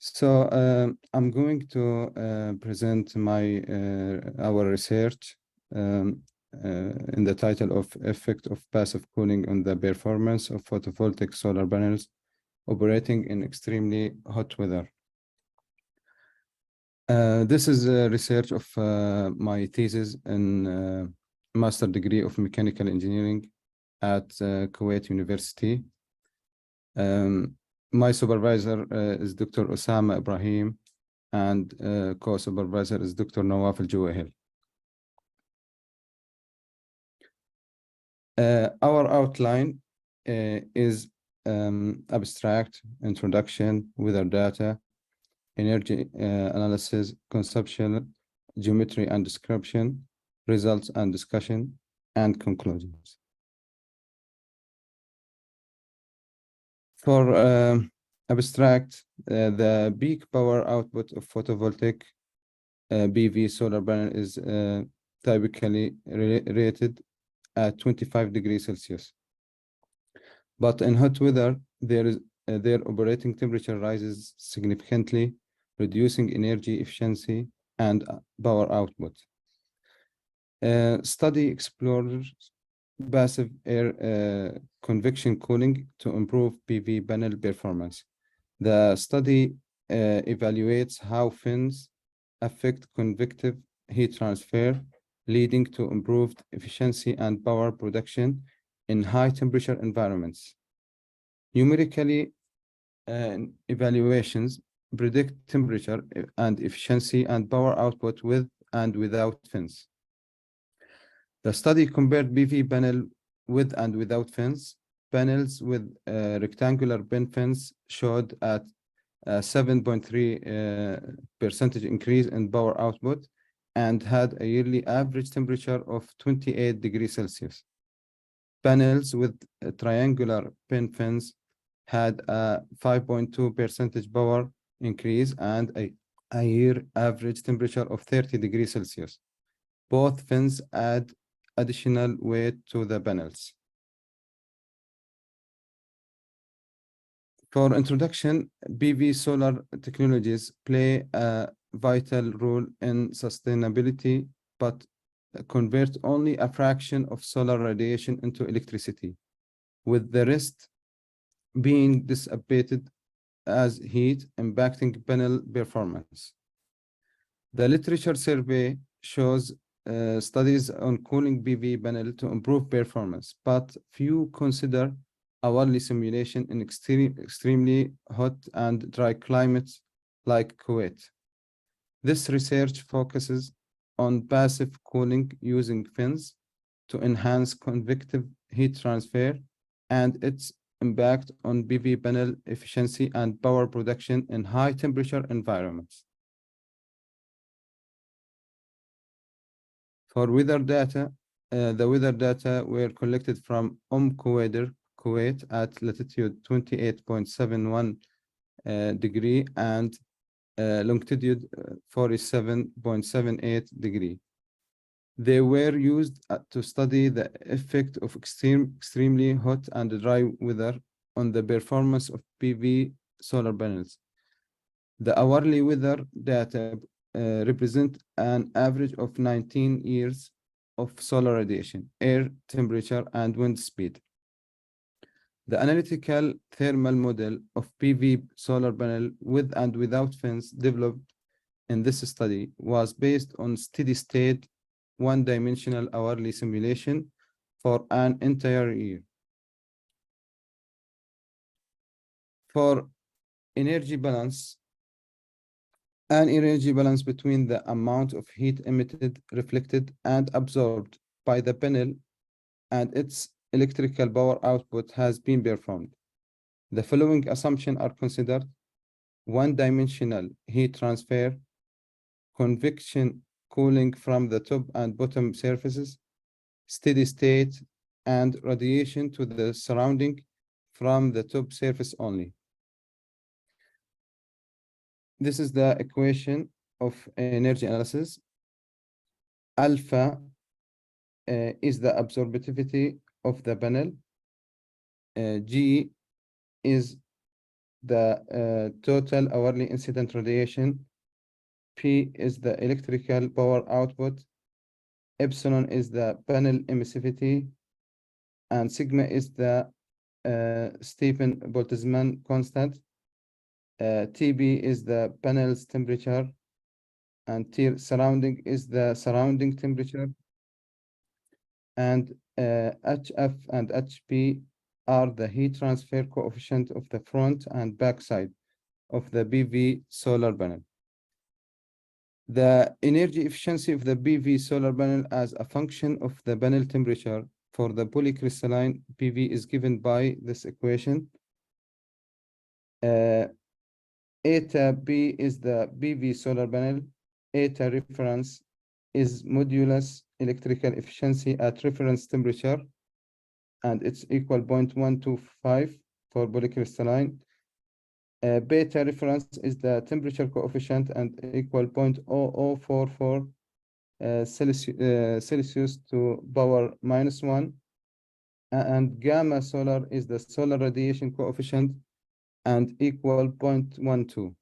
I'm going to present our research in the title of Effect of Passive Cooling on the Performance of Photovoltaic Solar Panels Operating in Extremely Hot Weather. This is a research of my thesis in Master Degree of Mechanical Engineering at Kuwait University. My supervisor is Dr. Osama Ibrahim, and co-supervisor is Dr. Nawaf Aljuwayhel. Our outline is abstract, introduction, weather data, energy analysis, conception, geometry and description, results and discussion, and conclusions. For abstract, the peak power output of photovoltaic PV solar panel is typically rated at 25 degrees Celsius. But in hot weather, their operating temperature rises significantly, reducing energy efficiency and power output. Study explores passive air convection cooling to improve PV panel performance. The study evaluates how fins affect convective heat transfer, leading to improved efficiency and power production in high temperature environments. Numerically, evaluations predict temperature and efficiency and power output with and without fins. The study compared PV panel with and without fins. Panels with rectangular pin fins showed at 7.3% increase in power output and had a yearly average temperature of 28 degrees Celsius. Panels with triangular pin fins had a 5.2% power increase and a year average temperature of 30 degrees Celsius. Both fins add additional weight to the panels. For introduction, PV solar technologies play a vital role in sustainability, but convert only a fraction of solar radiation into electricity, with the rest being dissipated as heat, impacting panel performance. The literature survey shows studies on cooling PV panel to improve performance, but few consider hourly simulation in extremely hot and dry climates like Kuwait. This research focuses on passive cooling using fins to enhance convective heat transfer and its impact on PV panel efficiency and power production in high temperature environments. For weather data, the weather data were collected from Kuwait at latitude 28.71 degree and longitude 47.78 degree. They were used to study the effect of extremely hot and dry weather on the performance of PV solar panels. The hourly weather data represent an average of 19 years of solar radiation, air temperature, and wind speed. The analytical thermal model of PV solar panel with and without fins developed in this study was based on steady-state one-dimensional hourly simulation for an entire year. For energy balance, an energy balance between the amount of heat emitted, reflected, and absorbed by the panel and its electrical power output has been performed. The following assumptions are considered: one-dimensional heat transfer, convection cooling from the top and bottom surfaces, steady state, and radiation to the surrounding from the top surface only. This is the equation of energy analysis. Alpha is the absorptivity of the panel. G is the total hourly incident radiation. P is the electrical power output. Epsilon is the panel emissivity. And sigma is the Stephen Boltzmann constant. TB is the panel's temperature. And surrounding is the surrounding temperature. And HF and HP are the heat transfer coefficient of the front and back side of the PV solar panel. The energy efficiency of the PV solar panel as a function of the panel temperature for the polycrystalline PV is given by this equation. Eta B is the PV solar panel. Eta reference is modulus electrical efficiency at reference temperature, and it's equal 0.125 for polycrystalline. Beta reference is the temperature coefficient and equal 0.0044 Celsius to power -1. And gamma solar is the solar radiation coefficient and equal 0.12.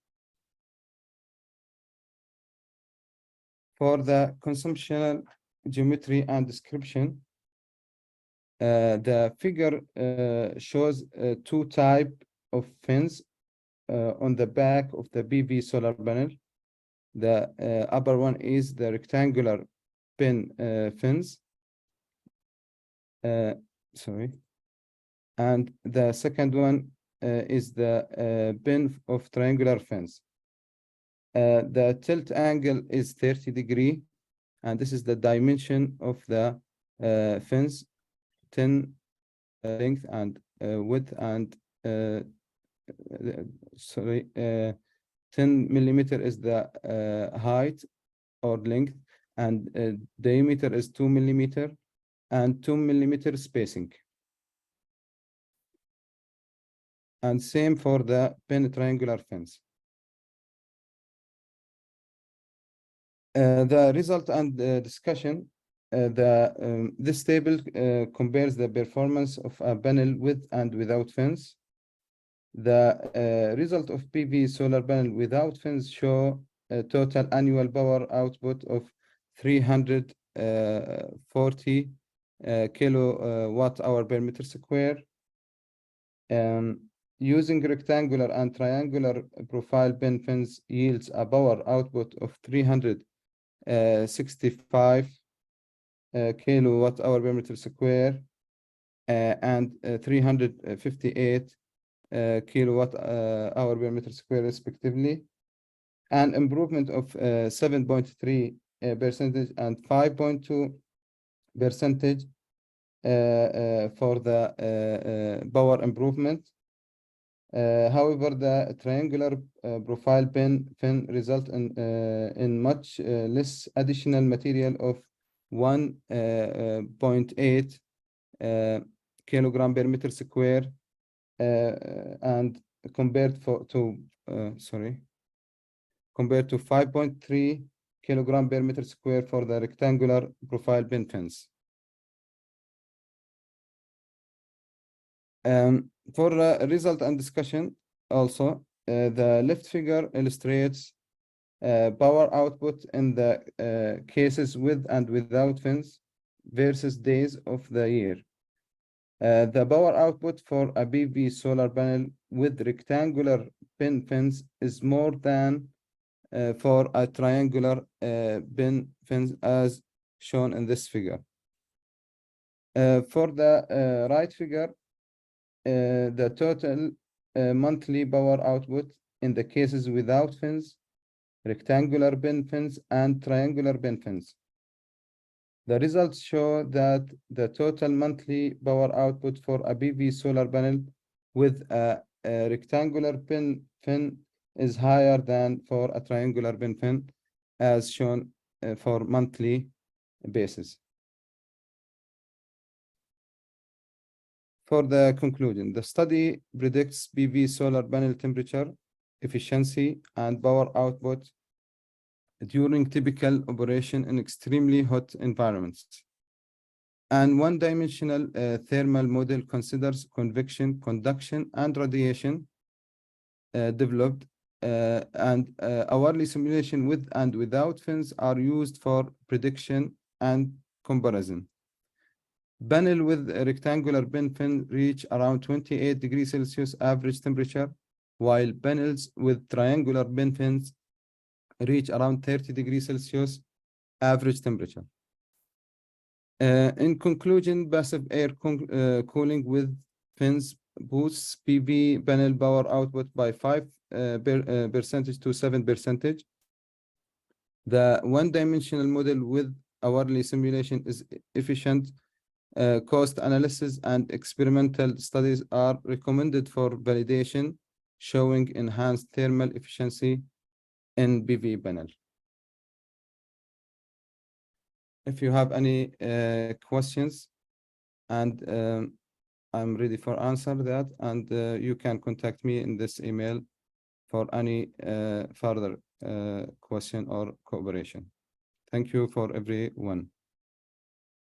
For the consumptional geometry and description, the figure shows two types of fins on the back of the PV solar panel. The upper one is the rectangular pin fins. Sorry. And the second one is the pin of triangular fins. The tilt angle is 30 degrees, and this is the dimension of the fins, 10 length and width, and 10 millimeter is the height or length, and diameter is 2 millimeter, and 2 millimeter spacing. And same for the pin triangular fins. The result and discussion. This table compares the performance of a panel with and without fins. The result of PV solar panel without fins show a total annual power output of 340 kilowatt hour per meter square. Using rectangular and triangular profile pin fins yields a power output of 365 kilowatt hour per meter square and 358 kilowatt hour per meter square respectively, an improvement of 7.3% and 5.2% for the power improvement. However, the triangular profile fin result in much less additional material of 1.8 kilogram per meter square, and compared to 5.3 kilogram per meter square for the rectangular profile pin fins. For result and discussion also, the left figure illustrates power output in the cases with and without fins versus days of the year. The power output for a PV solar panel with rectangular pin fins is more than for a triangular pin fins as shown in this figure. For the right figure, the total monthly power output in the cases without fins, rectangular pin fins, and triangular pin fins. The results show that the total monthly power output for a PV solar panel with a rectangular pin fin is higher than for a triangular pin fin, as shown for monthly basis. For the conclusion, the study predicts PV solar panel temperature, efficiency, and power output during typical operation in extremely hot environments. And one-dimensional thermal model considers convection, conduction, and radiation. developed, and hourly simulation with and without fins are used for prediction and comparison. Panel with a rectangular bend fin reach around 28 degrees Celsius average temperature, while panels with triangular bend fins reach around 30 degrees Celsius average temperature. In conclusion, passive air cooling with fins boosts PV panel power output by 5% to 7%. The one-dimensional model with hourly simulation is efficient. Cost analysis and experimental studies are recommended for validation, showing enhanced thermal efficiency in PV panel. If you have any questions, and I'm ready for answer that, and you can contact me in this email for any further question or cooperation. Thank you for everyone.